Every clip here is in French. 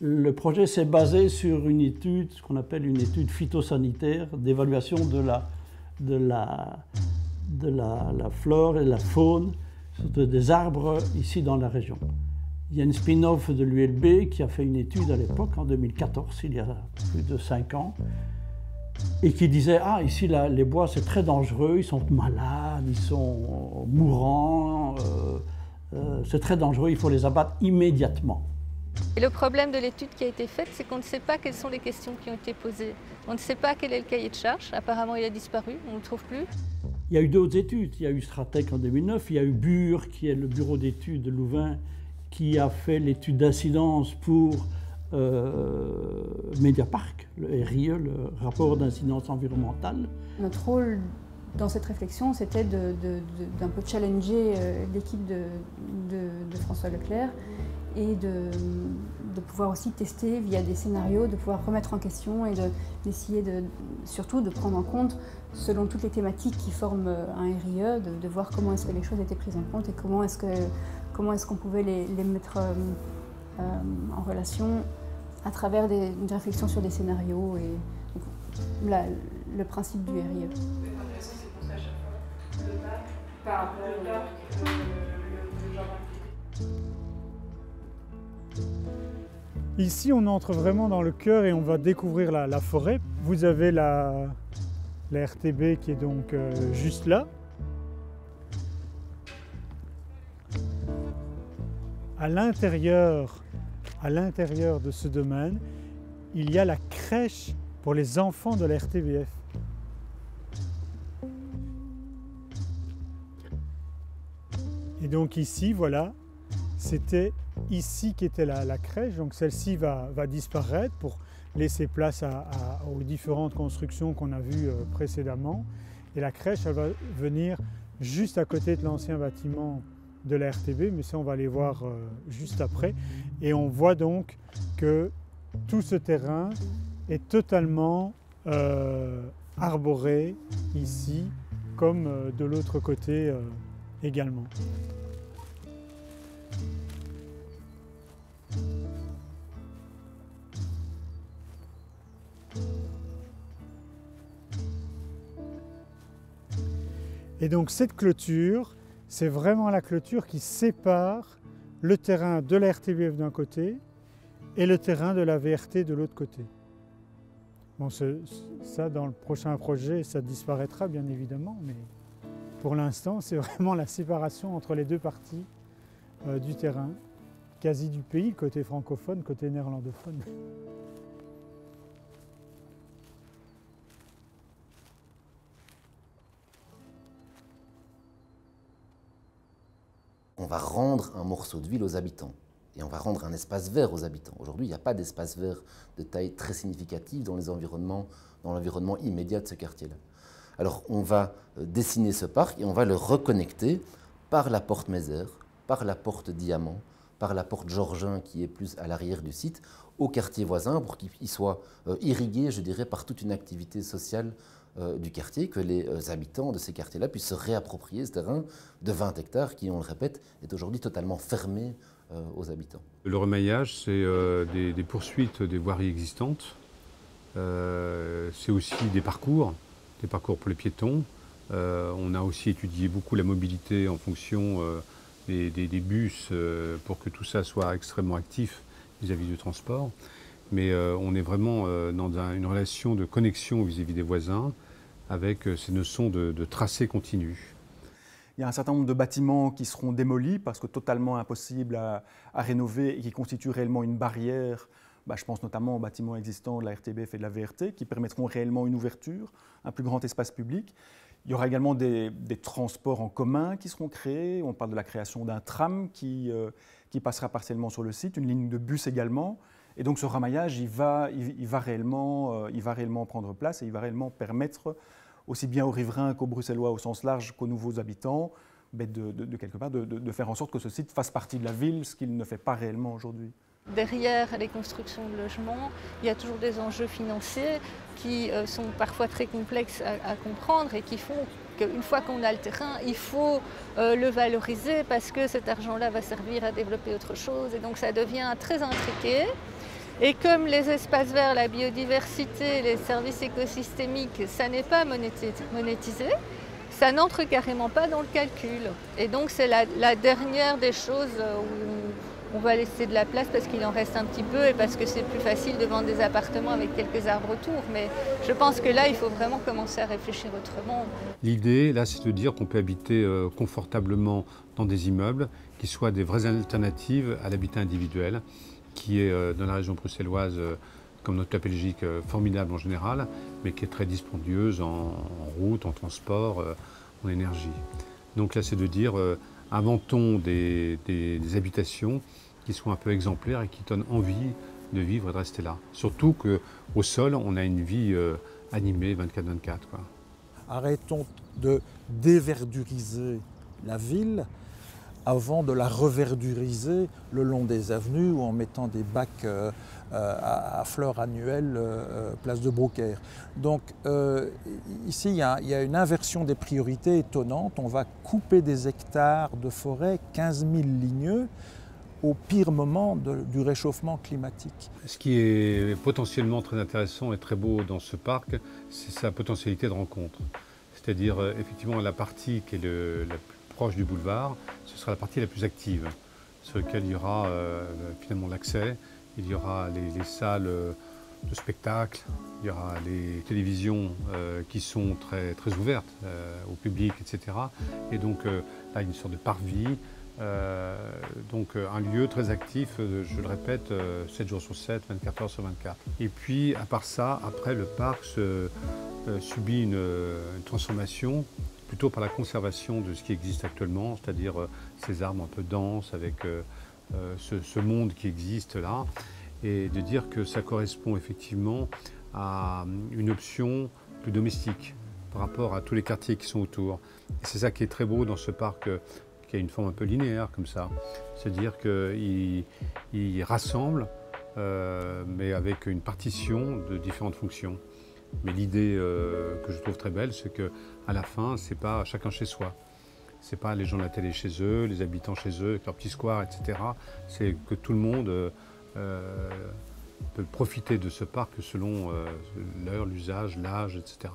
Le projet s'est basé sur une étude, ce qu'on appelle une étude phytosanitaire, d'évaluation de la flore et la faune des arbres ici dans la région. Il y a une spin-off de l'ULB qui a fait une étude à l'époque, en 2014, il y a plus de 5 ans, et qui disait « Ah, ici, là, les bois, c'est très dangereux, ils sont malades, ils sont mourants, c'est très dangereux, il faut les abattre immédiatement. » Et le problème de l'étude qui a été faite, c'est qu'on ne sait pas quelles sont les questions qui ont été posées. On ne sait pas quel est le cahier de charge. Apparemment, il a disparu, on ne le trouve plus. Il y a eu d'autres études. Il y a eu Stratec en 2009, il y a eu BUR, qui est le bureau d'études de Louvain, qui a fait l'étude d'incidence pour Mediapart, le RIE, le rapport d'incidence environnementale. Notre rôle dans cette réflexion, c'était d'un peu challenger l'équipe de François Leclerc et de pouvoir aussi tester via des scénarios, de pouvoir remettre en question et d'essayer surtout de prendre en compte, selon toutes les thématiques qui forment un RIE, de voir comment est-ce que les choses étaient prises en compte et comment est-ce qu'on pouvait les mettre en relation à travers une réflexion sur des scénarios et le principe du RIE. Ici, on entre vraiment dans le cœur et on va découvrir la forêt. Vous avez la RTB qui est donc juste là. À l'intérieur de ce domaine, il y a la crèche pour les enfants de la RTBF. Et donc ici, voilà, c'était ici qu'était la crèche. Donc celle-ci va disparaître pour laisser place aux différentes constructions qu'on a vues précédemment. Et la crèche, elle va venir juste à côté de l'ancien bâtiment de la RTB, mais ça on va aller voir juste après. Et on voit donc que tout ce terrain est totalement arboré ici, comme de l'autre côté également. Et donc cette clôture, c'est vraiment la clôture qui sépare le terrain de la RTBF d'un côté et le terrain de la VRT de l'autre côté. Bon, ça, dans le prochain projet, ça disparaîtra bien évidemment, mais pour l'instant, c'est vraiment la séparation entre les deux parties du terrain, quasi du pays, côté francophone, côté néerlandophone. On va rendre un morceau de ville aux habitants et on va rendre un espace vert aux habitants. Aujourd'hui, il n'y a pas d'espace vert de taille très significative dans l'environnement immédiat de ce quartier-là. Alors on va dessiner ce parc et on va le reconnecter par la porte Mézère, par la porte Diamant, par la porte Georgin qui est plus à l'arrière du site, au quartier voisin pour qu'il soit irrigué, je dirais, par toute une activité sociale du quartier, que les habitants de ces quartiers-là puissent se réapproprier ce terrain de 20 hectares qui, on le répète, est aujourd'hui totalement fermé aux habitants. Le remaillage, c'est des poursuites des voiries existantes, c'est aussi des parcours pour les piétons. On a aussi étudié beaucoup la mobilité en fonction des bus pour que tout ça soit extrêmement actif vis-à-vis du transport. Mais on est vraiment dans une relation de connexion vis-à-vis des voisins avec ces notions de tracé continu. Il y a un certain nombre de bâtiments qui seront démolis parce que totalement impossibles à rénover et qui constituent réellement une barrière. Je pense notamment aux bâtiments existants de la RTBF et de la VRT qui permettront réellement une ouverture, un plus grand espace public. Il y aura également des transports en commun qui seront créés. On parle de la création d'un tram qui passera partiellement sur le site, une ligne de bus également. Et donc ce ramaillage, il va réellement prendre place et il va réellement permettre aussi bien aux riverains qu'aux Bruxellois au sens large qu'aux nouveaux habitants quelque part de faire en sorte que ce site fasse partie de la ville, ce qu'il ne fait pas réellement aujourd'hui. Derrière les constructions de logements, il y a toujours des enjeux financiers qui sont parfois très complexes à comprendre et qui font qu'une fois qu'on a le terrain, il faut le valoriser parce que cet argent-là va servir à développer autre chose et donc ça devient très intriqué. Et comme les espaces verts, la biodiversité, les services écosystémiques, ça n'est pas monétisé, ça n'entre carrément pas dans le calcul. Et donc c'est la dernière des choses où on va laisser de la place parce qu'il en reste un petit peu et parce que c'est plus facile de vendre des appartements avec quelques arbres autour. Mais je pense que là, il faut vraiment commencer à réfléchir autrement. L'idée, là, c'est de dire qu'on peut habiter confortablement dans des immeubles qui soient des vraies alternatives à l'habitat individuel, qui est dans la région bruxelloise, comme notre Belgique, formidable en général, mais qui est très dispendieuse en route, en transport, en énergie. Donc là, c'est de dire, inventons des habitations qui soient un peu exemplaires et qui donnent envie de vivre et de rester là. Surtout qu'au sol, on a une vie animée 24/24. Arrêtons de déverduriser la ville avant de la reverduriser le long des avenues ou en mettant des bacs à fleurs annuelles place de Beaucaire. Donc ici, il y a une inversion des priorités étonnante. On va couper des hectares de forêt, 15 000 ligneux, au pire moment du réchauffement climatique. Ce qui est potentiellement très intéressant et très beau dans ce parc, c'est sa potentialité de rencontre. C'est-à-dire, effectivement, la partie qui est la plus proche du boulevard, ce sera la partie la plus active, sur laquelle il y aura finalement l'accès, il y aura les salles de spectacle, il y aura les télévisions qui sont très, très ouvertes au public, etc. Et donc là, il y a une sorte de parvis, donc un lieu très actif, je le répète, 7 jours sur 7, 24 heures sur 24. Et puis, à part ça, après, le parc subit une transformation plutôt par la conservation de ce qui existe actuellement, c'est-à-dire ces arbres un peu denses avec ce monde qui existe là, et de dire que ça correspond effectivement à une option plus domestique par rapport à tous les quartiers qui sont autour. Et c'est ça qui est très beau dans ce parc qui a une forme un peu linéaire comme ça, c'est-à-dire qu'il rassemble, mais avec une partition de différentes fonctions. Mais l'idée que je trouve très belle, c'est qu'à la fin, c'est pas chacun chez soi. C'est pas les gens de la télé chez eux, les habitants chez eux, avec leur petit square, etc. C'est que tout le monde peut profiter de ce parc selon l'heure, l'usage, l'âge, etc.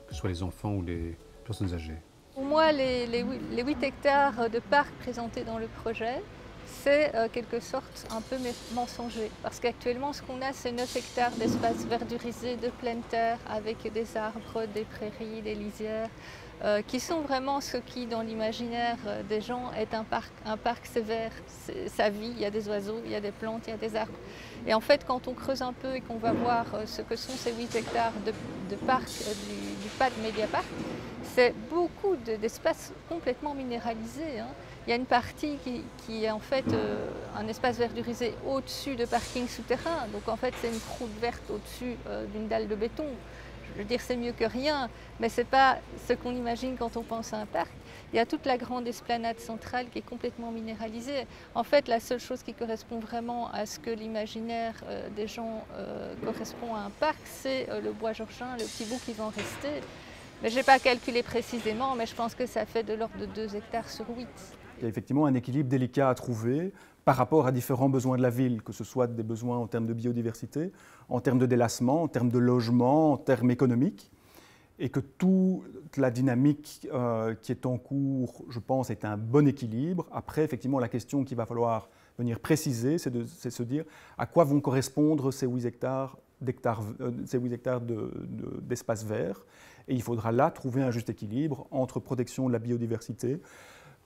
Que ce soit les enfants ou les personnes âgées. Pour moi, les 8 hectares de parc présentés dans le projet, c'est quelque sorte un peu mensonger. Parce qu'actuellement, ce qu'on a, c'est 9 hectares d'espace verdurisé de pleine terre avec des arbres, des prairies, des lisières, qui sont vraiment ce qui, dans l'imaginaire des gens, est un parc. Un parc, c'est vert, ça vit, il y a des oiseaux, il y a des plantes, il y a des arbres. Et en fait, quand on creuse un peu et qu'on va voir ce que sont ces 8 hectares de parc du PAD Mediapark, c'est beaucoup d'espaces complètement minéralisés. Il y a une partie qui est en fait un espace verdurisé au-dessus de parking souterrain. Donc en fait, c'est une croûte verte au-dessus d'une dalle de béton. Je veux dire, c'est mieux que rien, mais ce n'est pas ce qu'on imagine quand on pense à un parc. Il y a toute la grande esplanade centrale qui est complètement minéralisée. En fait, la seule chose qui correspond vraiment à ce que l'imaginaire des gens correspond à un parc, c'est le bois georgien, le petit bout qui va en rester. Mais je n'ai pas calculé précisément, mais je pense que ça fait de l'ordre de 2 hectares sur 8. Il y a effectivement un équilibre délicat à trouver par rapport à différents besoins de la ville, que ce soit des besoins en termes de biodiversité, en termes de délassement, en termes de logement, en termes économiques, et que toute la dynamique qui est en cours, je pense, est un bon équilibre. Après, effectivement, la question qu'il va falloir venir préciser, c'est de se dire à quoi vont correspondre ces 8 hectares d'espace vert. Et il faudra là trouver un juste équilibre entre protection de la biodiversité,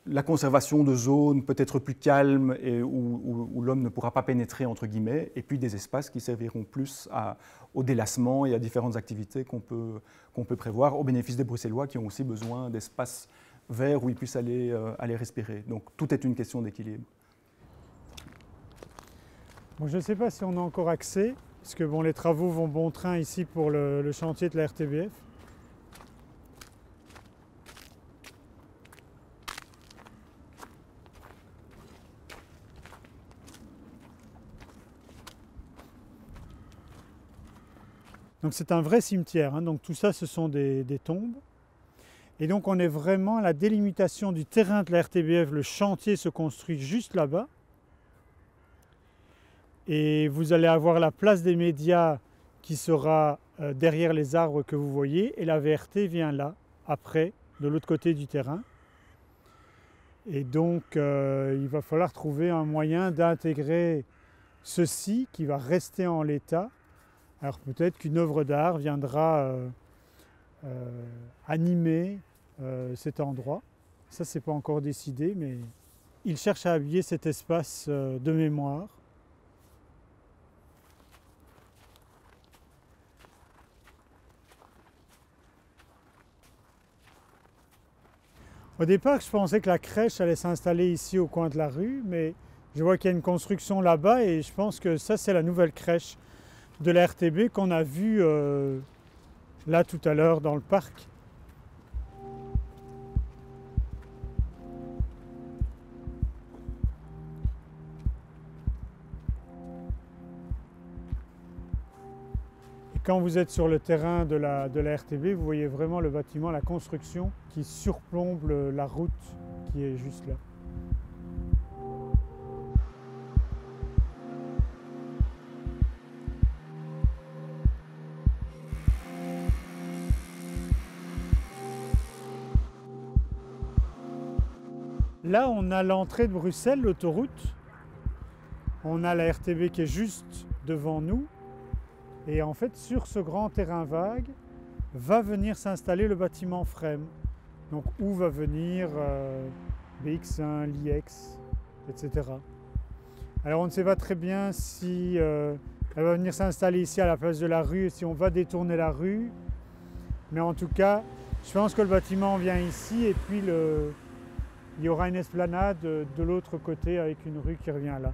la conservation de zones peut-être plus calmes et où l'homme ne pourra pas pénétrer, entre guillemets, et puis des espaces qui serviront plus au délassement et à différentes activités qu'on peut prévoir au bénéfice des Bruxellois qui ont aussi besoin d'espaces verts où ils puissent aller respirer. Donc tout est une question d'équilibre. Bon, je ne sais pas si on a encore accès, parce que bon, les travaux vont bon train ici pour le chantier de la RTBF. Donc c'est un vrai cimetière, hein. Donc tout ça ce sont des tombes. Et donc on est vraiment à la délimitation du terrain de la RTBF, le chantier se construit juste là-bas. Et vous allez avoir la place des médias qui sera derrière les arbres que vous voyez, et la VRT vient là, après, de l'autre côté du terrain. Et donc, il va falloir trouver un moyen d'intégrer ceci qui va rester en l'état. Alors peut-être qu'une œuvre d'art viendra animer cet endroit. Ça, c'est pas encore décidé, mais il cherche à habiller cet espace de mémoire. Au départ, je pensais que la crèche allait s'installer ici au coin de la rue, mais je vois qu'il y a une construction là-bas et je pense que ça, c'est la nouvelle crèche de la RTB qu'on a vue là tout à l'heure dans le parc. Quand vous êtes sur le terrain de la RTB, vous voyez vraiment le bâtiment, la construction qui surplombe la route qui est juste là. Là, on a l'entrée de Bruxelles, l'autoroute. On a la RTB qui est juste devant nous. Et en fait, sur ce grand terrain vague, va venir s'installer le bâtiment FREMM. Donc, où va venir BX1, l'IEX, etc. Alors, on ne sait pas très bien si elle va venir s'installer ici à la place de la rue, si on va détourner la rue. Mais en tout cas, je pense que le bâtiment vient ici et puis il y aura une esplanade de l'autre côté avec une rue qui revient là.